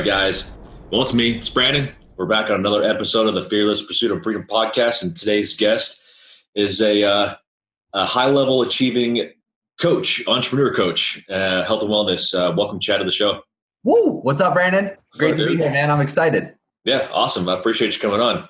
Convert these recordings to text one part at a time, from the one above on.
right, guys. Well, it's me. It's Brandon. We're back on another episode of the Fearless Pursuit of Freedom podcast, and today's guest is a high-level achieving coach, entrepreneur coach, health and wellness. Welcome, Chad, to the show. Woo! What's up, Brandon? Great to be here, man. I'm excited. Yeah, awesome. I appreciate you coming on.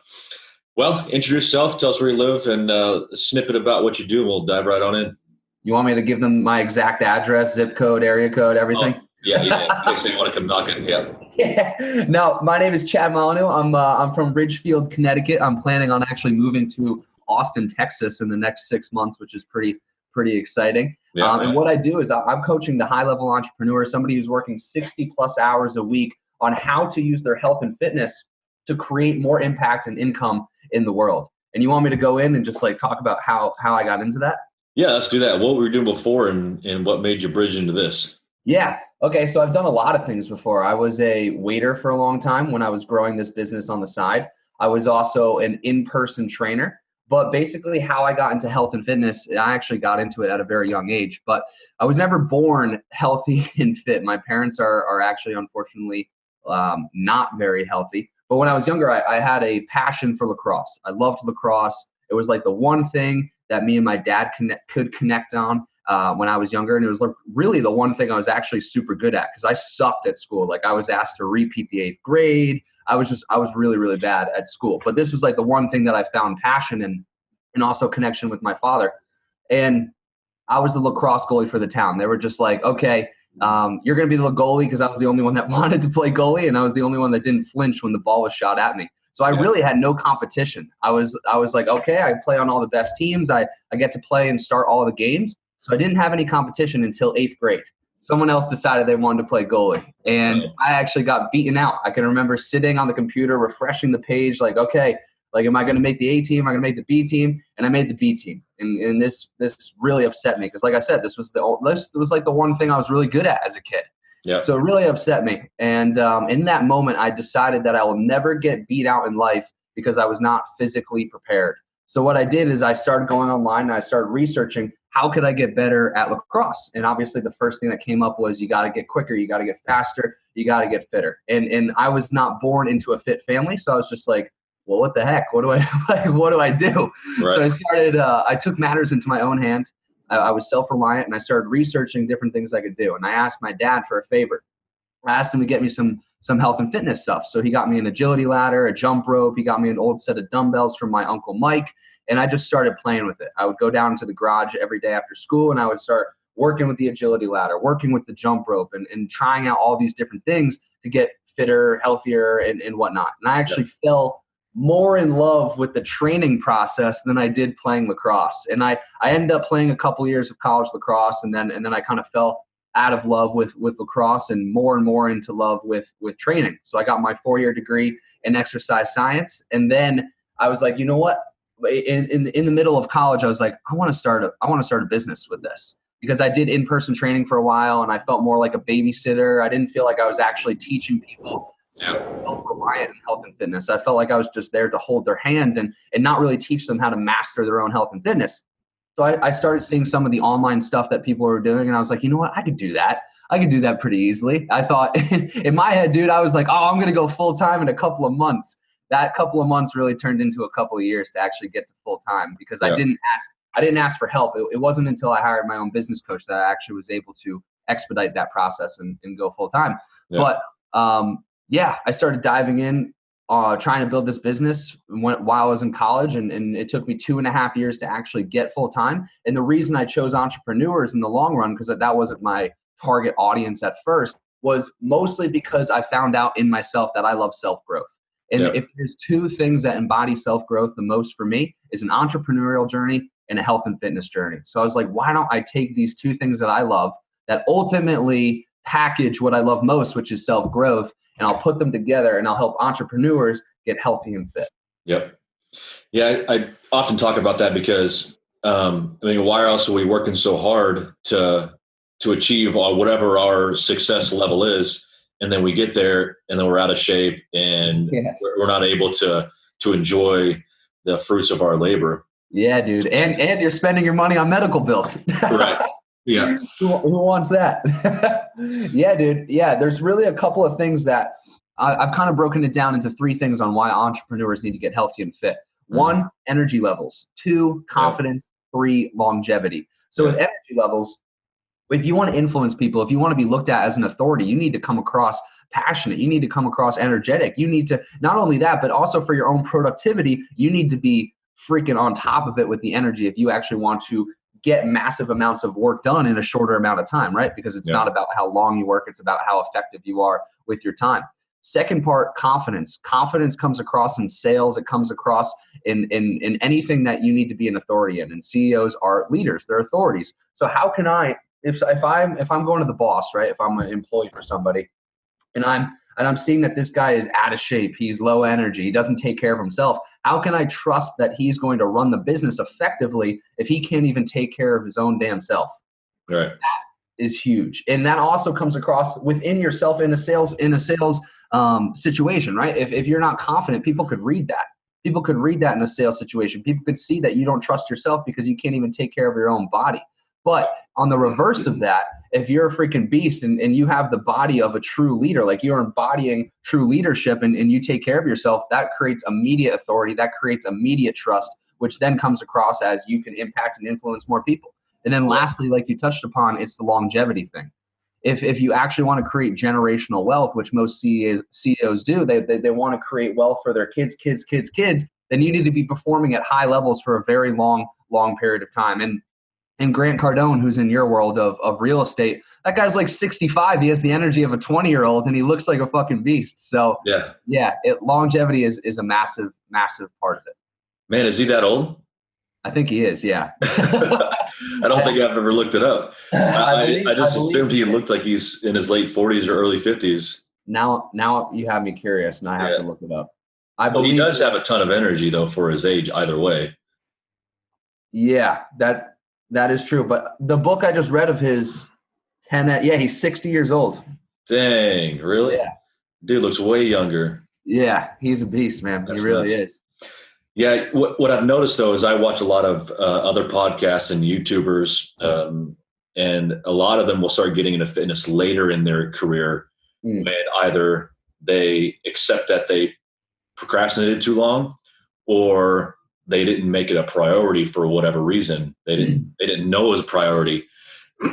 Well, introduce yourself, tell us where you live, and a snippet about what you do, and we'll dive right on in. You want me to give them my exact address, zip code, area code, everything? Oh, yeah. In case they want to come knocking. Yeah. No, my name is Chad Molyneux. I'm from Ridgefield, Connecticut. I'm planning on actually moving to Austin, Texas in the next 6 months, which is pretty exciting. And what I do is I'm coaching the high-level entrepreneur, somebody who's working 60-plus hours a week on how to use their health and fitness to create more impact and income in the world. And you want me to go in and just talk about how I got into that? Yeah, let's do that. What were you doing before and what made you bridge into this? Yeah. Okay. So I've done a lot of things before. I was a waiter for a long time when I was growing this business on the side. I was also an in-person trainer. But basically how I got into health and fitness, I actually got into it at a very young age. But I was never born healthy and fit. My parents are actually, unfortunately, not very healthy. But when I was younger, I had a passion for lacrosse. I loved lacrosse. It was like the one thing that me and my dad could connect on when I was younger. And it was really the one thing I was actually super good at because I sucked at school. I was asked to repeat the 8th grade. I was really, really bad at school. But this was the one thing that I found passion in and also connection with my father. And I was the lacrosse goalie for the town. They were just like, okay, you're going to be the goalie because I was the only one that wanted to play goalie. And I was the only one that didn't flinch when the ball was shot at me. So I really had no competition. I was like, okay, I play on all the best teams. I get to play and start all the games. So I didn't have any competition until 8th grade. Someone else decided they wanted to play goalie. And I actually got beaten out. I can remember sitting on the computer, refreshing the page, okay, am I going to make the A team? Am I going to make the B team? And I made the B team. And this really upset me because, like I said, this was the one thing I was really good at as a kid. Yeah. So it really upset me. And in that moment, I decided that I will never get beat out in life because I was not physically prepared. So what I did is I started going online and I started researching how could I get better at lacrosse. And obviously the first thing that came up was you got to get quicker, you got to get faster, you got to get fitter. And I was not born into a fit family. So I was just like, well, what the heck? What do I do? Right. So I started, I took matters into my own hand. I was self-reliant and I started researching different things I could do. And I asked my dad for a favor. I asked him to get me some health and fitness stuff. So he got me an agility ladder, a jump rope. He got me an old set of dumbbells from my Uncle Mike. And I just started playing with it. I would go down to the garage every day after school and I would start working with the agility ladder, working with the jump rope and trying out all these different things to get fitter, healthier and whatnot. And I actually fell more in love with the training process than I did playing lacrosse. And I ended up playing a couple years of college lacrosse and then I kind of fell out of love with lacrosse and more into love with training. So I got my 4-year degree in exercise science. And then I was like, you know what? In the middle of college, I was like, I want to start a business with this because I did in-person training for a while and I felt more like a babysitter. I didn't feel like I was actually teaching people self-reliant in health and fitness. I felt like I was just there to hold their hand and not really teach them how to master their own health and fitness. So I started seeing some of the online stuff that people were doing and I was like, you know what? I could do that. I could do that pretty easily. I thought in my head, dude, I was like, oh, I'm going to go full-time in a couple of months. That couple of months really turned into a couple of years to actually get to full-time because I didn't ask for help. It wasn't until I hired my own business coach that I actually was able to expedite that process and go full-time. Yeah. But I started diving in, trying to build this business while I was in college. And it took me 2.5 years to actually get full-time. And the reason I chose entrepreneurs in the long run, because that wasn't my target audience at first, was mostly because I found out in myself that I love self-growth. And if there's 2 things that embody self-growth the most for me is an entrepreneurial journey and a health and fitness journey. So I was like, why don't I take these 2 things that I love that ultimately package what I love most, which is self-growth, and I'll put them together and I'll help entrepreneurs get healthy and fit. Yep. Yeah, I often talk about that because, why else are we working so hard to achieve whatever our success level is? And then we get there and then we're out of shape and we're not able to enjoy the fruits of our labor. Yeah, dude. And you're spending your money on medical bills. Right. Yeah. Who wants that? Yeah, dude. Yeah. There's really a couple of things that I've kind of broken it down into 3 things on why entrepreneurs need to get healthy and fit. 1, energy levels. 2, confidence. 3, longevity. So with energy levels, if you want to influence people, if you want to be looked at as an authority, you need to come across passionate. You need to come across energetic. You need to, not only that, but also for your own productivity, you need to be freaking on top of it with the energy if you actually want to get massive amounts of work done in a shorter amount of time, right? Because it's not about how long you work, it's about how effective you are with your time. Second part, confidence. Confidence comes across in sales. It comes across in anything that you need to be an authority in. And CEOs are leaders, they're authorities. So how can I, if I'm going to the boss, right? If I'm an employee for somebody and I'm seeing that this guy is out of shape, he's low energy, he doesn't take care of himself, how can I trust that he's going to run the business effectively if he can't even take care of his own damn self? Right. That is huge. And that also comes across within yourself in a sales situation, right? If you're not confident, people could read that. People could read that in a sales situation. People could see that you don't trust yourself because you can't even take care of your own body. But on the reverse of that, if you're a freaking beast and you have the body of a true leader, like you're embodying true leadership and you take care of yourself, that creates immediate authority, that creates immediate trust, which then comes across as you can impact and influence more people. And then lastly, like you touched upon, it's the longevity thing. If you actually want to create generational wealth, which most CEOs do, they want to create wealth for their kids, then you need to be performing at high levels for a very long period of time. And Grant Cardone, who's in your world of real estate, that guy's like 65. He has the energy of a 20-year-old and he looks like a fucking beast. So longevity is a massive part of it. Man, is he that old? I think he is, yeah. I don't think I've ever looked it up. I just assumed he looked like he's in his late 40s or early 50s. Now you have me curious, and I have to look it up. I believe he does have a ton of energy, though, for his age, either way. Yeah, that is true. But the book I just read of his, he's 60 years old. Dang, really? Yeah. Dude looks way younger. Yeah, he's a beast, man. He really is. Yeah, what I've noticed, though, is I watch a lot of other podcasts and YouTubers, and a lot of them will start getting into fitness later in their career when either they accept that they procrastinated too long or they didn't make it a priority for whatever reason. They didn't know it was a priority.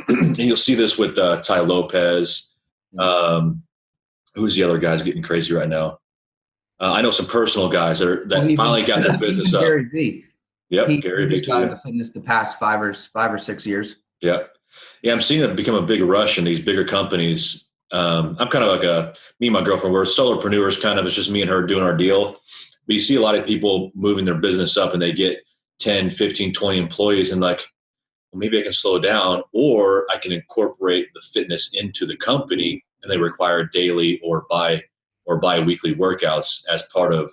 And you'll see this with Tai Lopez. Who's the other guy's getting crazy right now? I know some personal guys that finally got their business up. Gary Vee. Yep, Gary Vee. He's got into fitness the past 5 or 6 years. Yeah. I'm seeing it become a big rush in these bigger companies. I'm kind of like me and my girlfriend, we're solopreneurs, kind of. It's just me and her doing our deal. But you see a lot of people moving their business up and they get 10, 15, 20 employees and like, well, maybe I can slow down or I can incorporate the fitness into the company and they require daily or bi-weekly workouts as part of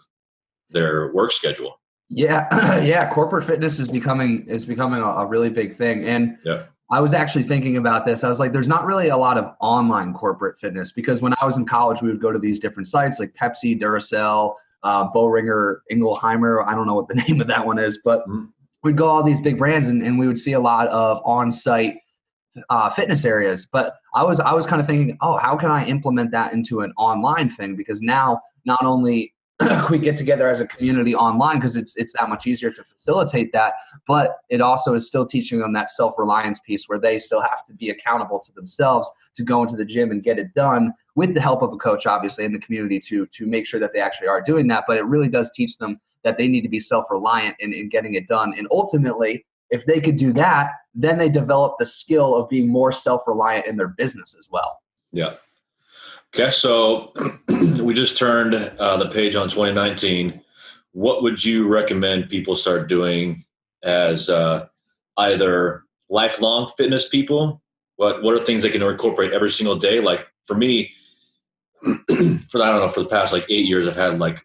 their work schedule. Yeah. Corporate fitness is becoming a really big thing. And I was actually thinking about this. I was like, there's not really a lot of online corporate fitness because when I was in college, we would go to these different sites like Pepsi, Duracell, Boehringer, Ingelheimer. I don't know what the name of that one is, but we'd go all these big brands and we would see a lot of on-site fitness areas. But I was kind of thinking, how can I implement that into an online thing? Because now not only we get together as a community online because it's that much easier to facilitate that, but it also is still teaching them that self-reliance piece where they still have to be accountable to themselves to go into the gym and get it done with the help of a coach, obviously, in the community to make sure that they actually are doing that. But it really does teach them that they need to be self-reliant in getting it done. And ultimately, if they could do that, then they develop the skill of being more self-reliant in their business as well. Yeah. Okay, so we just turned the page on 2019. What would you recommend people start doing as either lifelong fitness people? What are things they can incorporate every single day? Like for me, for the past like 8 years, I've had like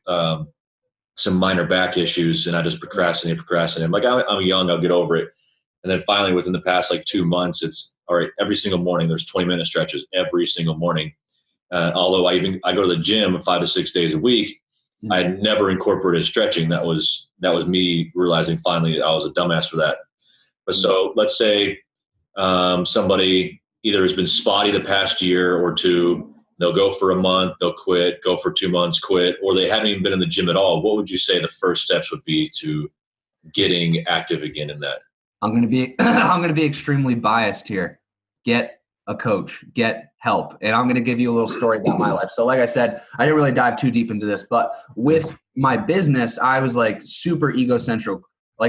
some minor back issues, and I just procrastinate. I'm like, I'm young, I'll get over it. And then finally, within the past like 2 months, it's all right. Every single morning, there's 20-minute stretches every single morning. Although I go to the gym 5 to 6 days a week, I had never incorporated stretching. That was me realizing finally I was a dumbass for that. But so let's say somebody either has been spotty the past year or two, they'll go for a month, they'll quit, go for 2 months, quit, or they haven't even been in the gym at all, what would you say the first steps would be to getting active again in that? I'm going to be I'm going to be extremely biased here. Get a coach, get help. And I'm going to give you a little story about my life. So like I said, I didn't really dive too deep into this, but with my business, I was like super egocentric,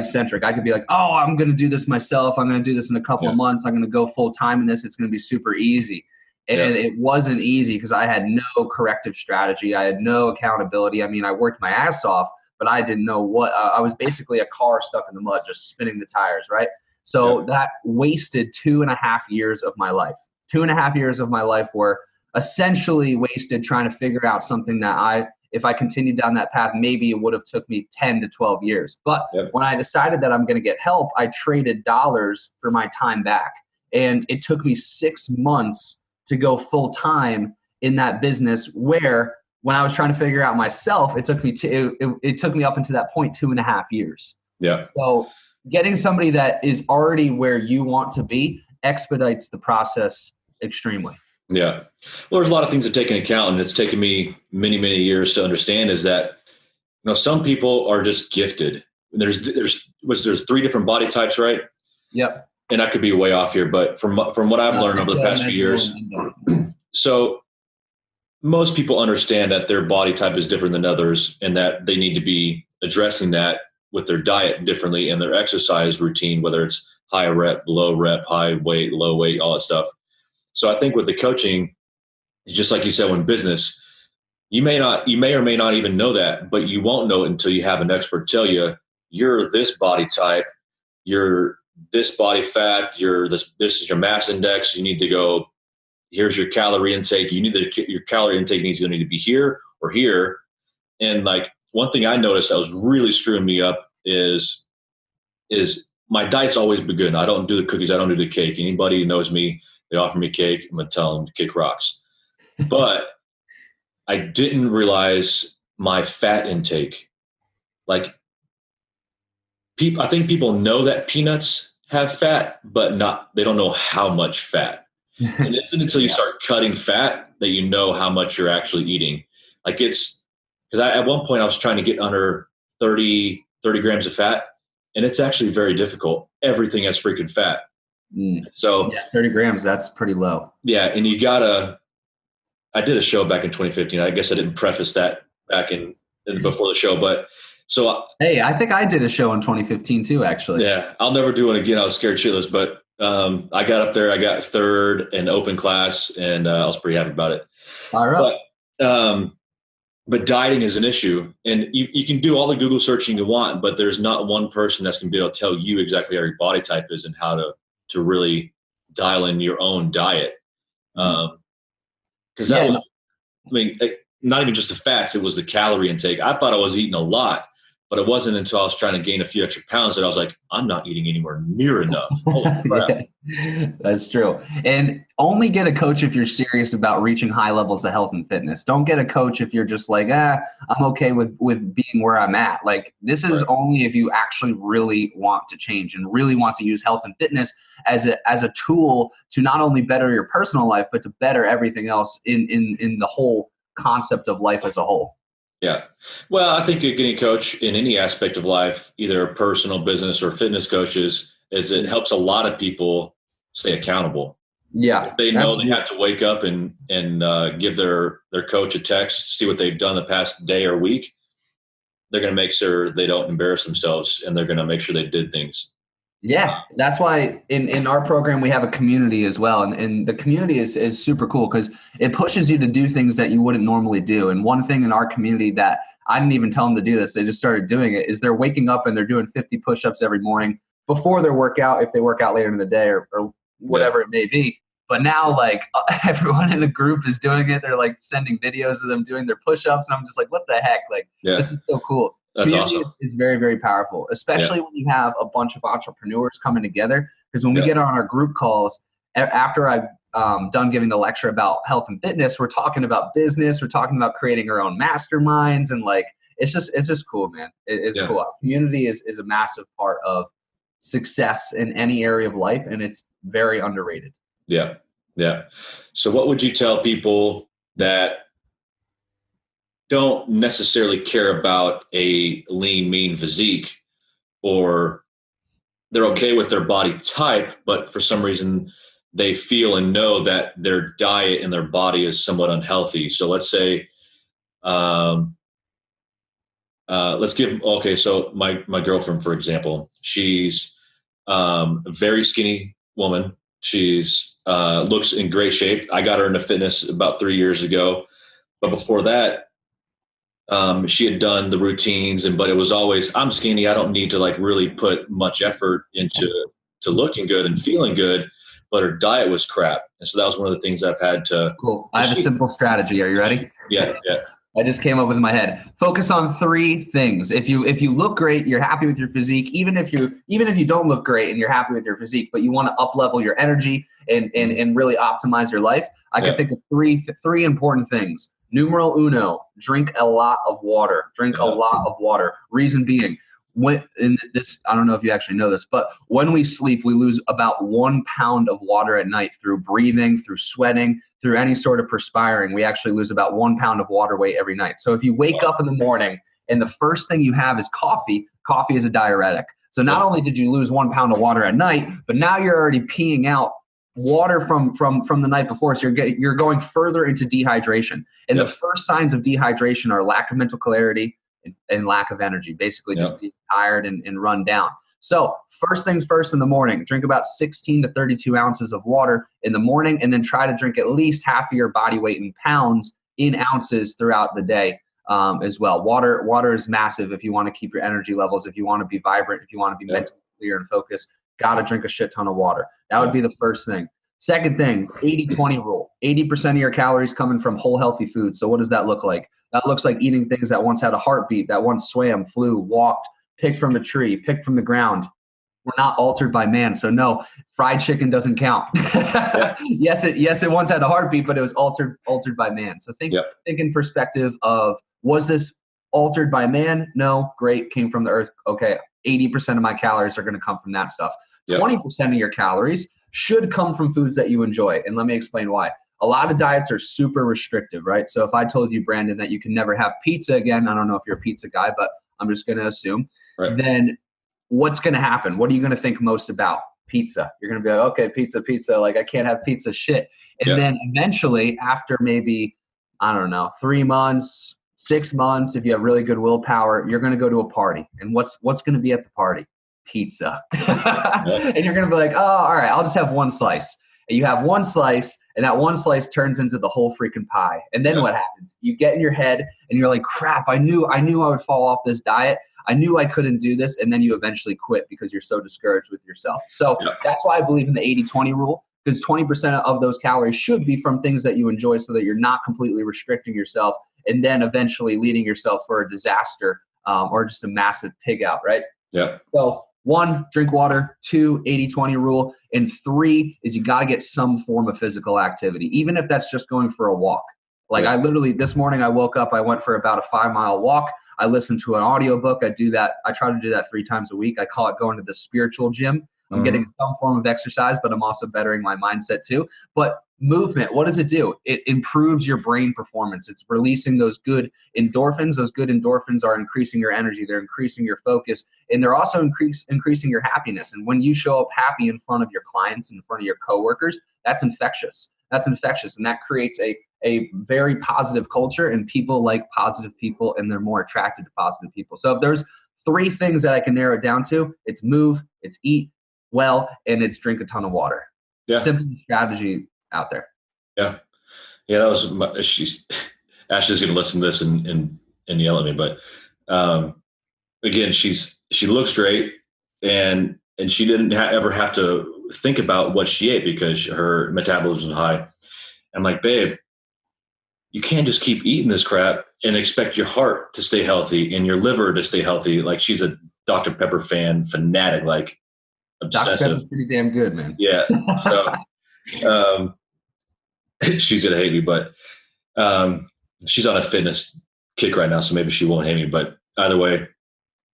centric. I could be like, oh, I'm going to do this myself. I'm going to do this in a couple of months. I'm going to go full time in this. It's going to be super easy. And it wasn't easy because I had no corrective strategy. I had no accountability. I mean, I worked my ass off, but I didn't know what I was basically a car stuck in the mud, just spinning the tires. Right. So that wasted 2.5 years of my life. 2.5 years of my life were essentially wasted trying to figure out something that if I continued down that path, maybe it would have took me 10 to 12 years. But when I decided that I'm going to get help, I traded dollars for my time back. And it took me 6 months to go full time in that business, where when I was trying to figure out myself, it took me up until that point 2.5 years. Yeah. So getting somebody that is already where you want to be expedites the process extremely. Yeah. Well, there's a lot of things to take into account, and it's taken me many, many years to understand is that, some people are just gifted. There's 3 different body types, right? Yep. And I could be way off here, but from what I've learned over the past few years, so most people understand that their body type is different than others, and that they need to be addressing that with their diet differently and their exercise routine, whether it's high rep, low rep, high weight, low weight, all that stuff. So I think with the coaching, just like you said, when business, you may or may not even know that, but you won't know it until you have an expert tell you, you're this body type, you're this body fat, this is your mass index. You need to go, here's your calorie intake. Your calorie intake needs to be here or here. And like one thing I noticed that was really screwing me up is my diet's always been good. I don't do the cookies. I don't do the cake. Anybody who knows me, they offer me cake, I'm going to tell them to kick rocks. But I didn't realize my fat intake. Like, I think people know that peanuts have fat, but they don't know how much fat. And it isn't until you start cutting fat that you know how much you're actually eating. Like because at one point I was trying to get under 30 grams of fat, and it's actually very difficult. Everything has freaking fat. So 30 grams, that's pretty low. Yeah. And I did a show back in 2015. I guess I didn't preface that back in before the show, but hey, I think I did a show in 2015 too, actually. Yeah. I'll never do it again. I was scared shitless, but I got up there, I got third in open class, and I was pretty happy about it. All right. But dieting is an issue, and you can do all the Google searching you want, but there's not one person that's going to be able to tell you exactly how your body type is and how to really dial in your own diet. Because not even just the fats, it was the calorie intake. I thought I was eating a lot, but it wasn't until I was trying to gain a few extra pounds that I was like, I'm not eating anywhere near enough. Holy crap. That's true. And only get a coach if you're serious about reaching high levels of health and fitness. Don't get a coach if you're just like, I'm okay with being where I'm at. Like, this is only if you actually really want to change and really want to use health and fitness as a tool to not only better your personal life, but to better everything else in the whole concept of life as a whole. Yeah. Well, I think getting a coach in any aspect of life, either a personal, business, or fitness coaches, is it helps a lot of people stay accountable. Yeah. If they know they have to wake up and give their coach a text, see what they've done the past day or week, they're going to make sure they don't embarrass themselves, and they're going to make sure they did things. Yeah, that's why in our program we have a community as well. And the community is super cool because it pushes you to do things that you wouldn't normally do. And one thing in our community that I didn't even tell them to do this, they just started doing it, is they're waking up and they're doing 50 push-ups every morning before their workout, if they work out later in the day or whatever it may be. But now, like, everyone in the group is doing it. They're like sending videos of them doing their push-ups. And I'm just like, what the heck? Like, this is so cool. That's community awesome. is very, very powerful, especially when you have a bunch of entrepreneurs coming together. Because when we get on our group calls, after I've done giving the lecture about health and fitness, we're talking about business. We're talking about creating our own masterminds. And like, it's just cool, man. It's cool. Community is a massive part of success in any area of life. And it's very underrated. Yeah. Yeah. So what would you tell people that don't necessarily care about a lean, mean physique, or they're okay with their body type, but for some reason they feel and know that their diet and their body is somewhat unhealthy. So let's say, um, so my girlfriend, for example, she's a very skinny woman. She's looks in great shape. I got her into fitness about 3 years ago, but before that, she had done the routines, but it was always, I'm skinny. I don't need to like really put much effort into to looking good and feeling good. But her diet was crap, and so that was one of the things I've had to. Cool. I have a simple strategy. Are you ready? Yeah. I just came up with in my head. Focus on three things. If you look great, you're happy with your physique. Even if you don't look great and you're happy with your physique, but you want to up level your energy and really optimize your life, I can think of three important things. Numero uno: drink a lot of water. Drink a lot of water. Reason being, I don't know if you actually know this, but when we sleep, we lose about 1 pound of water at night through breathing, through sweating, through any sort of perspiring. We actually lose about 1 pound of water weight every night. So if you wake up in the morning and the first thing you have is coffee is a diuretic. So not only did you lose 1 pound of water at night, but now you're already peeing out water from the night before. So you're going further into dehydration. And the first signs of dehydration are lack of mental clarity and lack of energy, basically just being tired and run down. So first things first in the morning, drink about 16 to 32 ounces of water in the morning, and then try to drink at least half of your body weight in pounds in ounces throughout the day as well. Water is massive if you want to keep your energy levels, if you want to be vibrant, if you want to be mentally clear and focused. Got to drink a shit ton of water. That would be the first thing. Second thing, 80-20 rule. 80% of your calories coming from whole healthy foods. So what does that look like? That looks like eating things that once had a heartbeat, that once swam, flew, walked, picked from a tree, picked from the ground. We're not altered by man. So no, fried chicken doesn't count. Yes, it once had a heartbeat, but it was altered by man. So think in perspective of, was this altered by man? No, great, came from the earth. Okay, 80% of my calories are going to come from that stuff. 20% of your calories should come from foods that you enjoy. And let me explain why. A lot of diets are super restrictive, right? So if I told you, Brandon, that you can never have pizza again, I don't know if you're a pizza guy, but I'm just going to assume, then what's going to happen? What are you going to think most about? Pizza. You're going to be like, okay, pizza. Like, I can't have pizza, shit. And then eventually, after maybe, I don't know, 3 months, 6 months, if you have really good willpower, you're going to go to a party. And what's going to be at the party? Pizza. And you're going to be like, oh, all right, I'll just have one slice. And you have one slice, and that one slice turns into the whole freaking pie. And then what happens? You get in your head, and you're like, crap, I knew I would fall off this diet. I knew I couldn't do this. And then you eventually quit because you're so discouraged with yourself. So that's why I believe in the 80-20 rule, because 20% of those calories should be from things that you enjoy, so that you're not completely restricting yourself and then eventually leading yourself for a disaster or just a massive pig out, right? Yeah. So 1, drink water. 2, 80-20 rule. And 3 is you got to get some form of physical activity, even if that's just going for a walk. Like I literally, this morning I woke up, I went for about a 5-mile walk. I listened to an audiobook. I do that. I try to do that 3 times a week. I call it going to the spiritual gym. I'm getting some form of exercise, but I'm also bettering my mindset too. But movement, what does it do? It improves your brain performance. It's releasing those good endorphins. Those good endorphins are increasing your energy. They're increasing your focus, and they're also increasing your happiness. And when you show up happy in front of your clients, in front of your coworkers, that's infectious. That's infectious, and that creates a very positive culture, and people like positive people, and they're more attracted to positive people. So if there's 3 things that I can narrow it down to, it's move, it's eat well, and it's drink a ton of water. Simple strategy out there. That was Ashley's going to listen to this and yell at me, but again, she looks great, and she didn't ever have to think about what she ate because her metabolism was high. I'm like, babe, you can't just keep eating this crap and expect your heart to stay healthy and your liver to stay healthy. Like, she's a Dr. Pepper fanatic, like obsessive. Dr. Pepper's pretty damn good, man. Yeah. So she's going to hate me, but she's on a fitness kick right now, so maybe she won't hate me. But either way,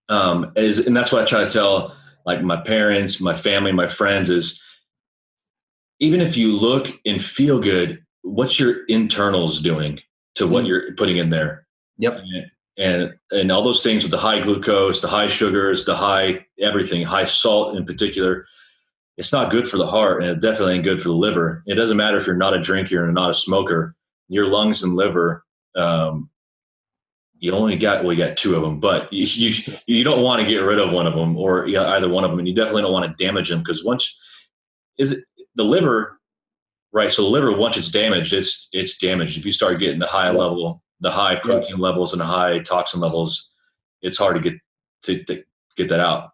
and that's what I try to tell like my parents, my family, my friends is, even if you look and feel good, what's your internals doing to what you're putting in there? Yep. And all those things with the high glucose, the high sugars, the high everything, high salt in particular, it's not good for the heart, and it definitely ain't good for the liver. It doesn't matter if you're not a drinker and not a smoker. Your lungs and liver, you only got, well, you got two of them, but you don't want to get rid of one of them, or either one of them, and you definitely don't want to damage them, because the liver, right? So the liver, once it's damaged, it's damaged. If you start getting the high protein levels and the high toxin levels, it's hard to get that out.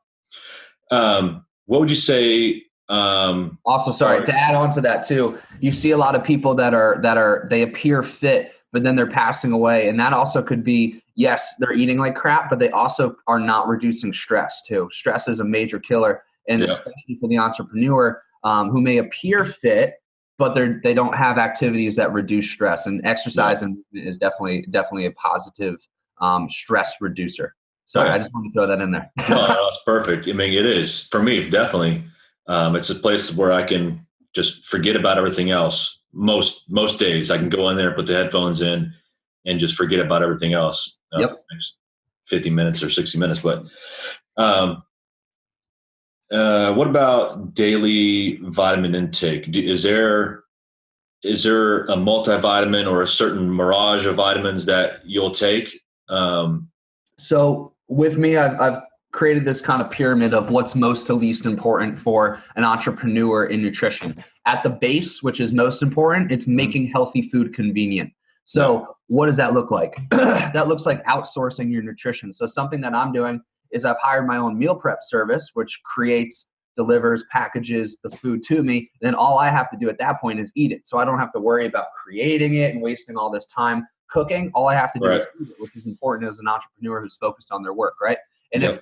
What would you say? Also, sorry, to add on to that too, you see a lot of people that they appear fit, but then they're passing away. And that also could be, yes, they're eating like crap, but they also are not reducing stress too. Stress is a major killer. And especially for the entrepreneur who may appear fit, but they don't have activities that reduce stress. And exercise is definitely a positive stress reducer. Sorry, I just wanted to throw that in there. No, that's perfect. I mean, it is for me, definitely. It's a place where I can just forget about everything else. Most days I can go in there, put the headphones in, and just forget about everything else for the next 50 minutes or 60 minutes. But what about daily vitamin intake? Is there a multivitamin or a certain mirage of vitamins that you'll take? So with me, I've created this kind of pyramid of what's most to least important for an entrepreneur in nutrition. At the base, which is most important, it's making healthy food convenient. So what does that look like? That looks like outsourcing your nutrition. So something that I'm doing is I've hired my own meal prep service, which delivers, packages the food to me. Then all I have to do at that point is eat it. So I don't have to worry about creating it and wasting all this time cooking. All I have to do is eat it, which is important as an entrepreneur who's focused on their work, right? And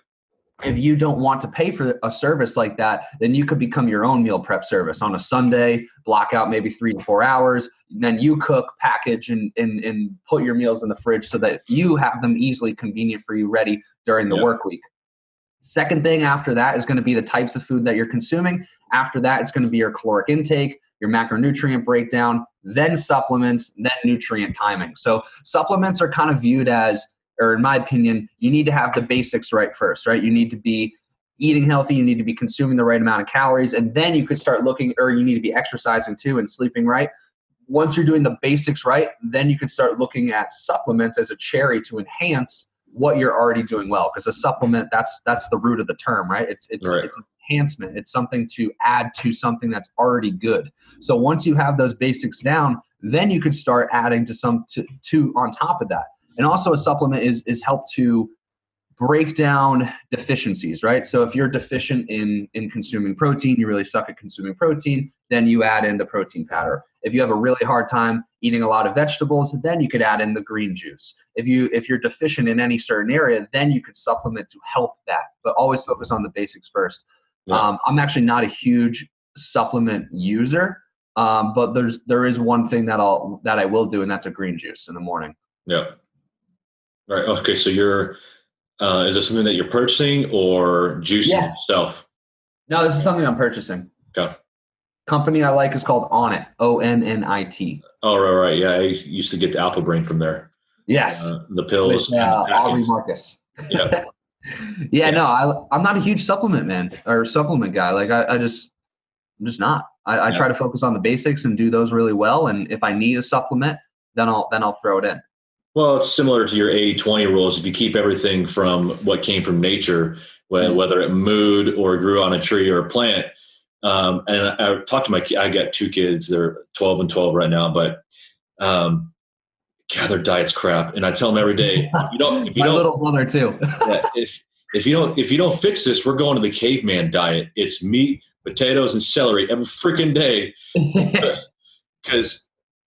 if you don't want to pay for a service like that, then you could become your own meal prep service on a Sunday, block out maybe 3 to 4 hours, then you cook, package, and put your meals in the fridge so that you have them easily convenient for you, ready during the work week. Second thing after that is going to be the types of food that you're consuming. After that, it's going to be your caloric intake, your macronutrient breakdown, then supplements, then nutrient timing. So supplements are kind of viewed as, or in my opinion, you need to have the basics right first, right? You need to be eating healthy, you need to be consuming the right amount of calories, and then you could start looking, or you need to be exercising too and sleeping right. Once you're doing the basics right, then you can start looking at supplements as a cherry to enhance what you're already doing well. Because a supplement, that's the root of the term, right? It's enhancement. It's something to add to something that's already good. So once you have those basics down, then you could start adding to on top of that. And also a supplement is help to break down deficiencies, right? So if you're deficient in consuming protein, you really suck at consuming protein, then you add in the protein powder. If you have a really hard time eating a lot of vegetables, then you could add in the green juice. If you're deficient in any certain area, then you could supplement to help that, but always focus on the basics first. Yeah. I'm actually not a huge supplement user, but there is one thing that I will do, and that's a green juice in the morning. Yeah. Right. Okay. So is this something that you're purchasing or juicing yourself? No, this is something I'm purchasing. Okay. Company I like is called Onnit, ONNIT. Oh, right. Yeah. I used to get the Alpha Brain from there. Yes. The pills. With Aubrey Marcus. Yeah. No, I'm not a huge supplement man or supplement guy. Like I'm just not. I try to focus on the basics and do those really well. And if I need a supplement, then I'll throw it in. Well, it's similar to your 80-20 rules. If you keep everything from what came from nature, whether it mooed or grew on a tree or a plant. And I talked to I got 2 kids. They're 12 and 12 right now, but their diet's crap. And I tell them every day, my little brother too. If you don't fix this, we're going to the caveman diet. It's meat, potatoes, and celery every freaking day.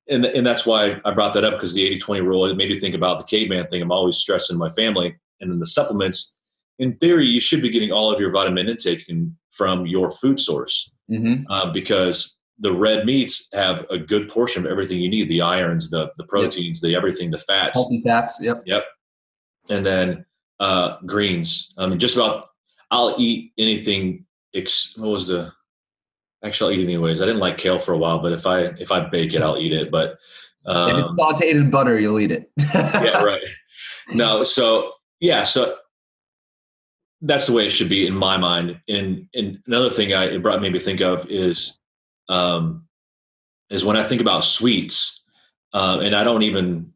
And that's why I brought that up, because the 80-20 rule, it made me think about the caveman thing. I'm always stressing my family. And then the supplements, in theory, you should be getting all of your vitamin intake from your food source, because the red meats have a good portion of everything you need, the irons, the proteins, the everything, the fats. Healthy fats, yep. And then greens. I mean, just about, I'll eat anything. actually I'll eat it anyways. I didn't like kale for a while, but if I bake it, I'll eat it. But If it's sauteed in butter, you'll eat it. yeah, right. No, so yeah, so that's the way it should be in my mind. And another thing it brought made me think of um, is when I think about sweets, and I don't even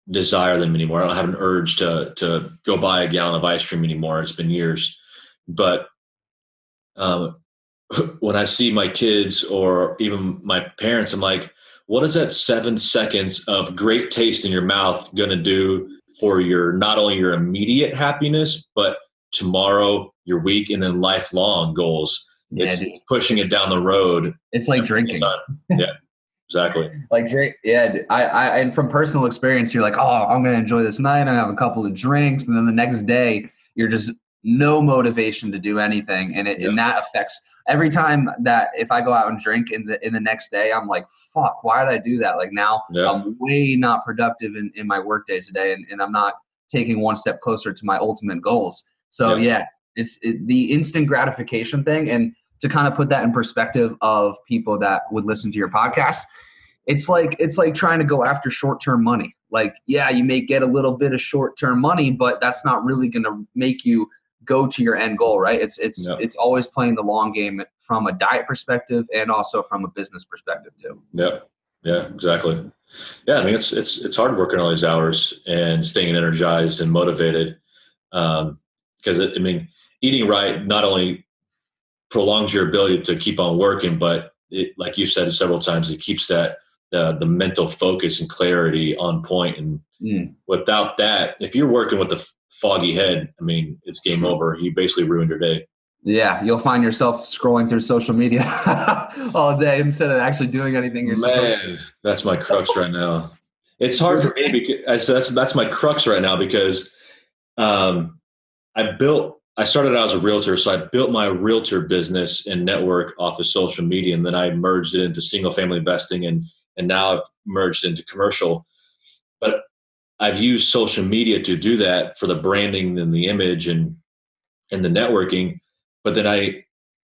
desire them anymore. I don't have an urge to go buy a gallon of ice cream anymore. It's been years, but um, when I see my kids or even my parents, I'm like, what is that 7 seconds of great taste in your mouth going to do for your, not only your immediate happiness, but tomorrow, your week, and then lifelong goals? Yeah, It's dude. pushing it down the road. It's like drinking. Yeah, exactly. Like drink. Yeah. And from personal experience, you're like, oh, I'm going to enjoy this night. I have a couple of drinks. And then the next day you're just no motivation to do anything. And that affects every time that if I go out and drink in the next day, I'm like, fuck, why did I do that? Like now I'm way not productive in my work days today. And I'm not taking one step closer to my ultimate goals. So it's the instant gratification thing. And to kind of put that in perspective of people that would listen to your podcast, it's like trying to go after short-term money. Like, yeah, you may get a little bit of short-term money, but that's not really going to make you go to your end goal, right? It's always playing the long game from a diet perspective and also from a business perspective too. Yeah, exactly. Yeah, I mean it's hard working all these hours and staying energized and motivated. Because eating right not only prolongs your ability to keep on working, but it, like you said several times, it keeps that the mental focus and clarity on point. And without that, if you're working with a foggy head, I mean, it's game over. You basically ruined your day. Yeah, you'll find yourself scrolling through social media all day instead of actually doing anything you're supposed to. That's my crux right now. It's hard for me because that's my crux right now because I started out as a realtor, so I built my realtor business and network off of social media, and then I merged it into single family investing, and now I've merged into commercial. But I've used social media to do that for the branding and the image and the networking. But then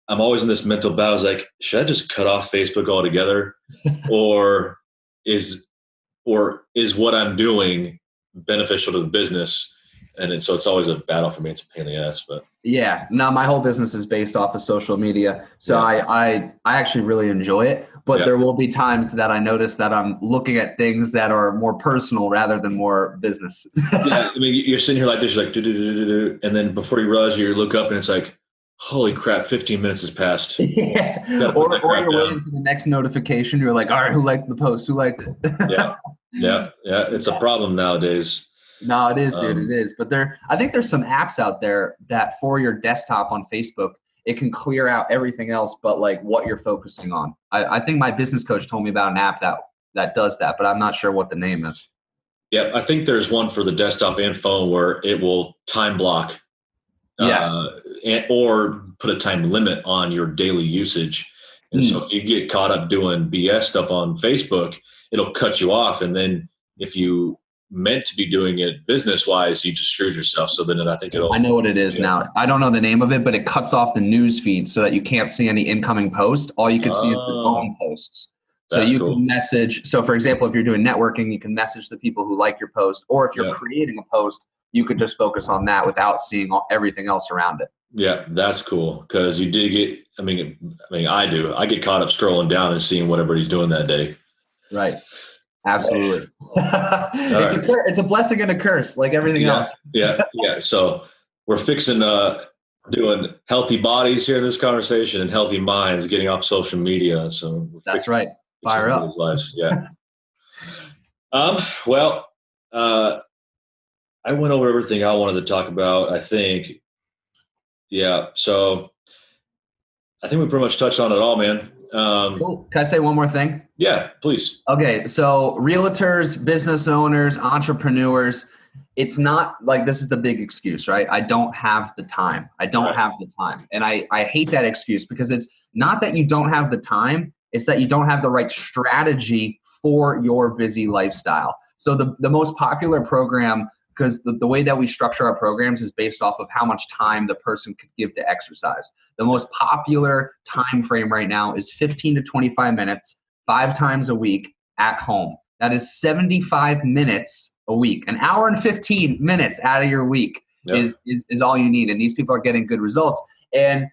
I'm always in this mental battle. I was like, should I just cut off Facebook altogether, or is what I'm doing beneficial to the business? And so it's always a battle for me. It's a pain in the ass, but yeah, no, my whole business is based off of social media. So I actually really enjoy it, but there will be times that I notice that I'm looking at things that are more personal rather than more business. Yeah. I mean, you're sitting here like this, you're like, and then before you realize you look up and it's like, holy crap, 15 minutes has passed. Yeah. Or you're waiting for the next notification. You're like, all right, who liked the post? Who liked it? Yeah. It's a problem nowadays. No, it is, dude. It is. But I think there's some apps out there that for your desktop on Facebook, it can clear out everything else but like what you're focusing on. I think my business coach told me about an app that does that, but I'm not sure what the name is. Yeah, I think there's one for the desktop and phone where it will time block or put a time limit on your daily usage. And so if you get caught up doing BS stuff on Facebook, it'll cut you off. And then if you meant to be doing it business wise, you just screwed yourself. So then I think I know what it is now. I don't know the name of it, but it cuts off the news feed so that you can't see any incoming posts. All you can see is the own posts. So you can message. So for example, if you're doing networking, you can message the people who like your post, or if you're creating a post, you could just focus on that without seeing everything else around it. Yeah, that's cool. Cause you did get, I do. I get caught up scrolling down and seeing what everybody's doing that day. Right. Absolutely. It's a blessing and a curse, like everything else. Yeah. So we're fixing doing healthy bodies here in this conversation and healthy minds, getting off social media. So that's right. Fire up. Lives. Yeah. Well, I went over everything I wanted to talk about, I think. Yeah. So I think we pretty much touched on it all, man. Cool. Can I say one more thing? Yeah, please. Okay. So realtors, business owners, entrepreneurs, it's not like this is the big excuse, right? I don't have the time. And I hate that excuse because it's not that you don't have the time. It's that you don't have the right strategy for your busy lifestyle. So the most popular program because the way that we structure our programs is based off of how much time the person could give to exercise. The most popular time frame right now is 15 to 25 minutes, 5 times a week at home. That is 75 minutes a week. An hour and 15 minutes out of your week is all you need. And these people are getting good results. And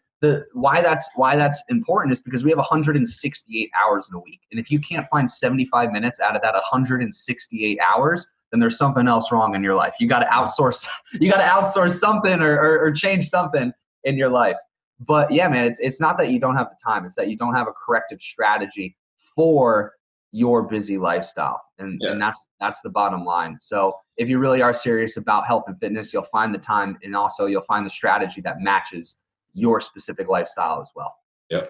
why that's important is because we have 168 hours in a week. And if you can't find 75 minutes out of that 168 hours, then there's something else wrong in your life. You got to outsource something or change something in your life. But yeah, man, it's not that you don't have the time. It's that you don't have a corrective strategy for your busy lifestyle. And that's the bottom line. So if you really are serious about health and fitness, you'll find the time, and also you'll find the strategy that matches your specific lifestyle as well. Yeah.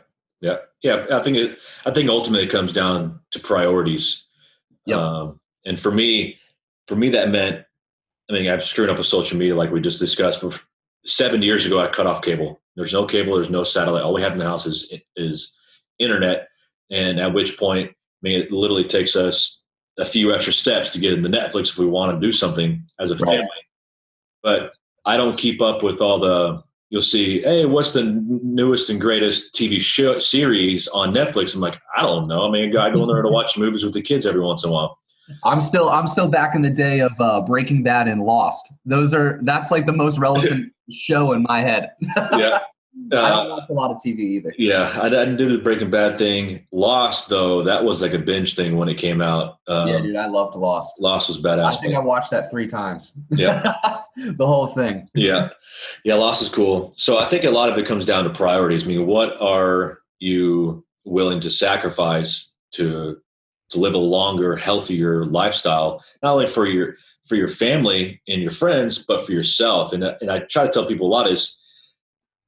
I think ultimately it comes down to priorities. And for me, that meant, I've screwed up with social media like we just discussed. But 7 years ago, I cut off cable. There's no cable. There's no satellite. All we have in the house is internet. And at which point, it literally takes us a few extra steps to get into Netflix if we want to do something as a family. But I don't keep up with all you'll see, hey, what's the newest and greatest TV show series on Netflix? I'm like, I don't know. I go in there to watch movies with the kids every once in a while. I'm still back in the day of Breaking Bad and Lost. That's like the most relevant show in my head. I don't watch a lot of TV either. Yeah, I didn't do the Breaking Bad thing. Lost, though, that was like a binge thing when it came out. Yeah, dude, I loved Lost. Lost was badass. I think I watched that 3 times. Yeah. The whole thing. Yeah, Lost is cool. So I think a lot of it comes down to priorities. What are you willing to sacrifice to live a longer, healthier lifestyle, not only for your family and your friends, but for yourself? And I try to tell people a lot is,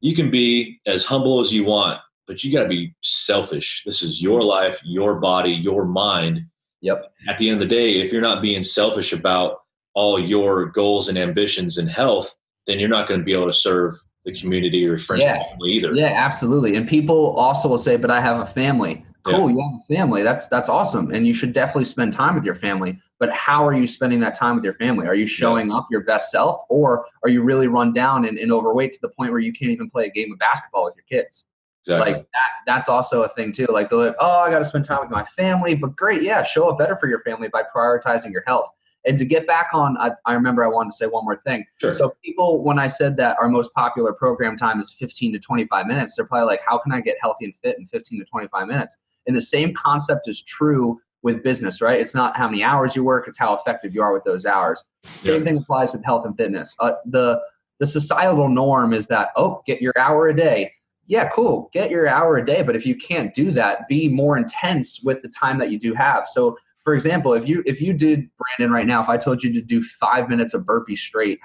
you can be as humble as you want, but you got to be selfish. This is your life, your body, your mind. Yep. At the end of the day, if you're not being selfish about all your goals and ambitions and health, then you're not going to be able to serve the community or your friends and family either. Yeah, absolutely. And people also will say, but I have a family. Cool, you have a family. That's awesome. And you should definitely spend time with your family. But how are you spending that time with your family? Are you showing up your best self, or are you really run down and overweight to the point where you can't even play a game of basketball with your kids? Exactly. Like that's also a thing too. Like they're like, oh, I got to spend time with my family. But great, yeah, show up better for your family by prioritizing your health. And to get back on, I remember I wanted to say one more thing. Sure. So people, when I said that our most popular program time is 15 to 25 minutes, they're probably like, how can I get healthy and fit in 15 to 25 minutes? And the same concept is true with business, right? It's not how many hours you work, it's how effective you are with those hours. Same thing applies with health and fitness. The societal norm is that, get your hour a day. Yeah, cool. Get your hour a day. But if you can't do that, be more intense with the time that you do have. So for example, if you did, Brandon, right now, if I told you to do 5 minutes of burpees straight,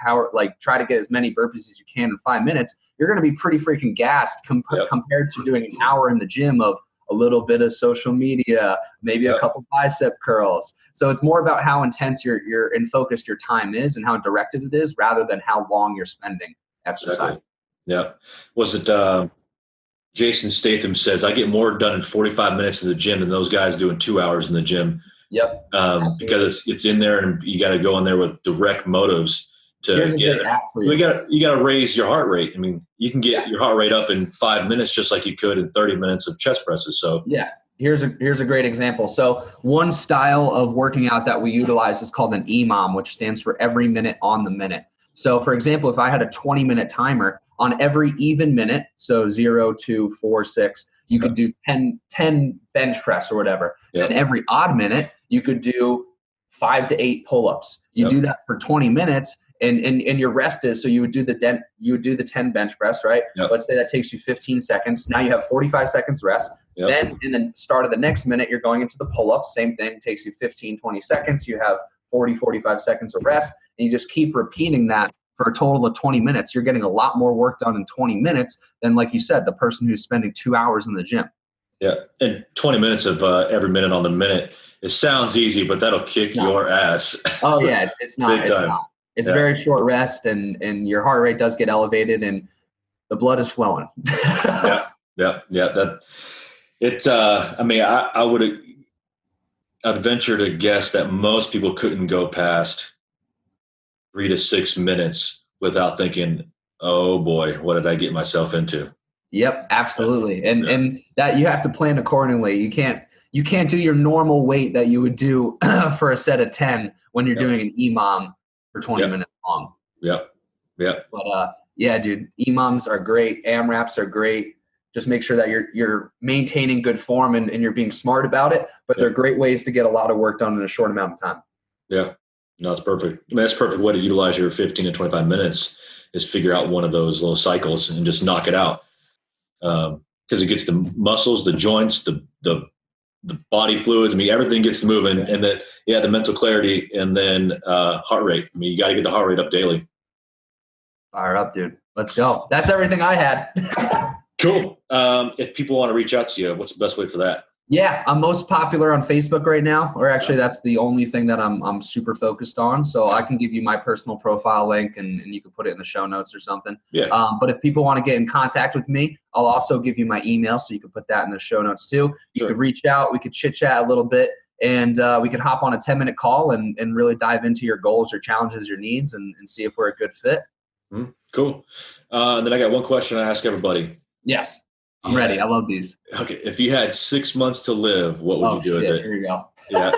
try to get as many burpees as you can in 5 minutes, you're going to be pretty freaking gassed compared to doing an hour in the gym of a little bit of social media, maybe a couple bicep curls. So it's more about how intense and focused your time is and how directed it is, rather than how long you're spending exercising. Exactly. Yeah. Was it Jason Statham says, I get more done in 45 minutes in the gym than those guys do in 2 hours in the gym. Yep. Because it's in there, and you got to go in there with direct motives to Here's get a great app for you. You got to raise your heart rate. You can get your heart rate up in 5 minutes just like you could in 30 minutes of chest presses. So yeah, here's a great example. So one style of working out that we utilize is called an EMOM, which stands for every minute on the minute. So for example, if I had a 20-minute timer on every even minute, so 0, 2, 4, 6, you could do 10 bench press or whatever. And every odd minute, you could do 5 to 8 pull-ups. You do that for 20 minutes, and your rest is, so you would do the 10 bench press, right? Let's say that takes you 15 seconds. Now you have 45 seconds rest. Then in the start of the next minute, you're going into the pull-ups. Same thing, takes you 15, 20 seconds. You have 40, 45 seconds of rest, and you just keep repeating that for a total of 20 minutes. You're getting a lot more work done in 20 minutes than, like you said, the person who's spending 2 hours in the gym. Yeah, and 20 minutes of every minute on the minute. It sounds easy, but that'll kick your ass. Oh yeah, it's not. Big time. It's a very short rest, and your heart rate does get elevated, and the blood is flowing. Yeah. I'd venture to guess that most people couldn't go past 3 to 6 minutes without thinking, oh boy, what did I get myself into? Yep, absolutely. And that you have to plan accordingly. You can't do your normal weight that you would do for a set of 10 when you're doing an EMOM for 20 minutes long. Yep. But yeah, dude, EMOMs are great. AMRAPs are great. Just make sure that you're maintaining good form and you're being smart about it. But they're great ways to get a lot of work done in a short amount of time. Yeah. No, it's perfect. I mean, that's a perfect way to utilize your 15 to 25 minutes is figure out one of those little cycles and just knock it out. Because it gets the muscles, the joints, the body fluids. I mean, everything gets moving, and then the mental clarity, and then heart rate. I mean, you got to get the heart rate up daily. Fire up, dude. Let's go. That's everything I had. Cool. If people want to reach out to you, what's the best way for that? Yeah, I'm most popular on Facebook right now, or actually that's the only thing that I'm super focused on. So I can give you my personal profile link and you can put it in the show notes or something. Yeah. But if people want to get in contact with me, I'll also give you my email so you can put that in the show notes too. You could reach out, we could chit chat a little bit, and we could hop on a 10-minute call and really dive into your goals, your challenges, your needs, and see if we're a good fit. Cool. And then I got one question I ask everybody. Yes. I'm ready. I love these. Okay. If you had 6 months to live, what would you do with it? Here you go. Yeah.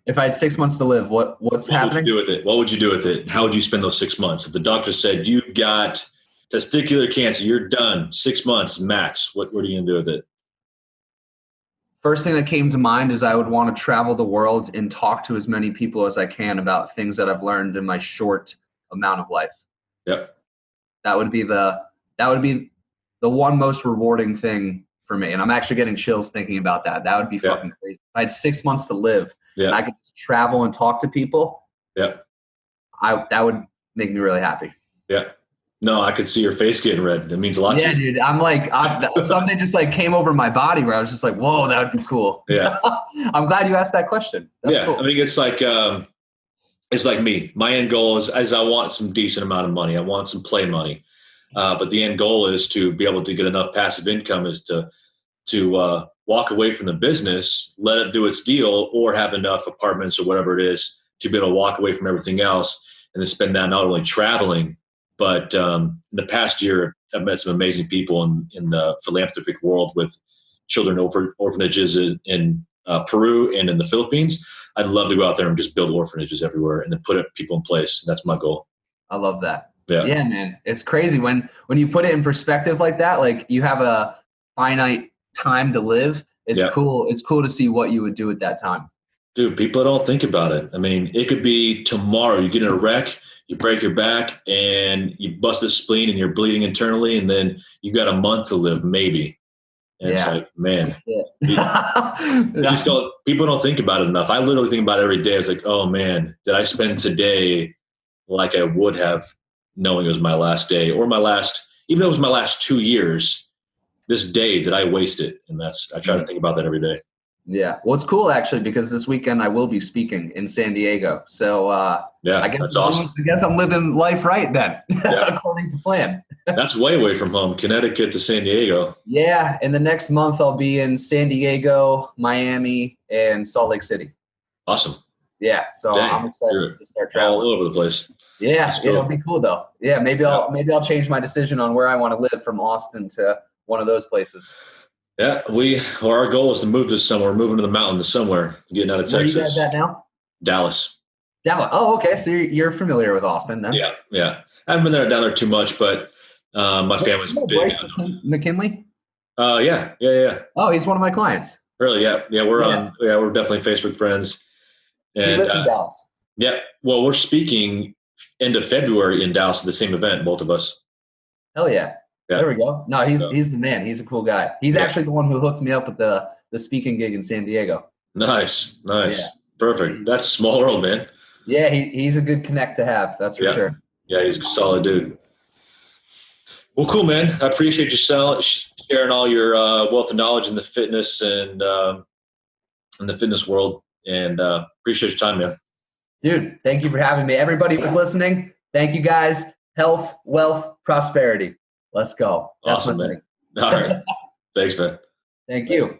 If I had 6 months to live, what's happening? What would you do with it? What would you do with it? How would you spend those 6 months? If the doctor said you've got testicular cancer, you're done, 6 months max, what are you going to do with it? First thing that came to mind is I would want to travel the world and talk to as many people as I can about things that I've learned in my short amount of life. Yep. That would be the one most rewarding thing for me. And I'm actually getting chills thinking about that. That would be fucking crazy. If I had 6 months to live and I could just travel and talk to people. Yeah. That would make me really happy. Yeah. No, I could see your face getting red. It means a lot to you. Yeah, dude. I'm like, something just like came over my body where I was just like, whoa, that would be cool. Yeah. I'm glad you asked that question. That's cool. I mean, it's like me. My end goal is I want some decent amount of money. I want some play money. But the end goal is to be able to get enough passive income is to walk away from the business, let it do its deal, or have enough apartments or whatever it is to be able to walk away from everything else and then spend that not only traveling, but in the past year, I've met some amazing people in the philanthropic world with children orphanages in Peru and in the Philippines. I'd love to go out there and just build orphanages everywhere and then put people in place. That's my goal. I love that. Yeah, man. It's crazy when you put it in perspective like that, like you have a finite time to live. It's cool. It's cool to see what you would do at that time. Dude, people don't think about it. I mean, it could be tomorrow. You get in a wreck, you break your back, and you bust a spleen, and you're bleeding internally, and then you got a month to live, maybe. And it's like, man, people don't think about it enough. I literally think about it every day. It's like, oh man, did I spend today like I would have knowing it was my last day or even though it was my last 2 years, this day that I wasted. And I try to think about that every day. Yeah. Well, it's cool actually, because this weekend I will be speaking in San Diego. So I guess that's awesome. I guess I'm living life right then, according to plan. That's way away from home, Connecticut to San Diego. Yeah. In the next month, I'll be in San Diego, Miami, and Salt Lake City. Awesome. Yeah. So I'm excited to start traveling all over the place. Yeah. It'll be cool though. Yeah. Maybe I'll change my decision on where I want to live from Austin to one of those places. Yeah, our goal is to move this somewhere, moving to the mountains somewhere, getting out of Texas. Where are you guys at now? Dallas. Oh, okay. So you're familiar with Austin then? Yeah. I haven't been down there too much, but my family's big. Bryce McKinley? Yeah. Oh, he's one of my clients. Really? Yeah. We're definitely Facebook friends. And, he lives in Dallas. Yeah. Well, we're speaking end of February in Dallas at the same event, both of us. Hell yeah. There we go. No, he's the man. He's a cool guy. He's actually the one who hooked me up with the speaking gig in San Diego. Nice. Yeah. Perfect. That's a small world, man. Yeah, he's a good connect to have. That's for sure. Yeah, he's a solid dude. Well, cool, man. I appreciate you sharing all your wealth of knowledge in the fitness and in the fitness world, and appreciate your time, man. Dude, thank you for having me. Everybody who's listening, thank you guys. Health, wealth, prosperity. Let's go. Awesome, man. All right. Thanks, man. Thank you.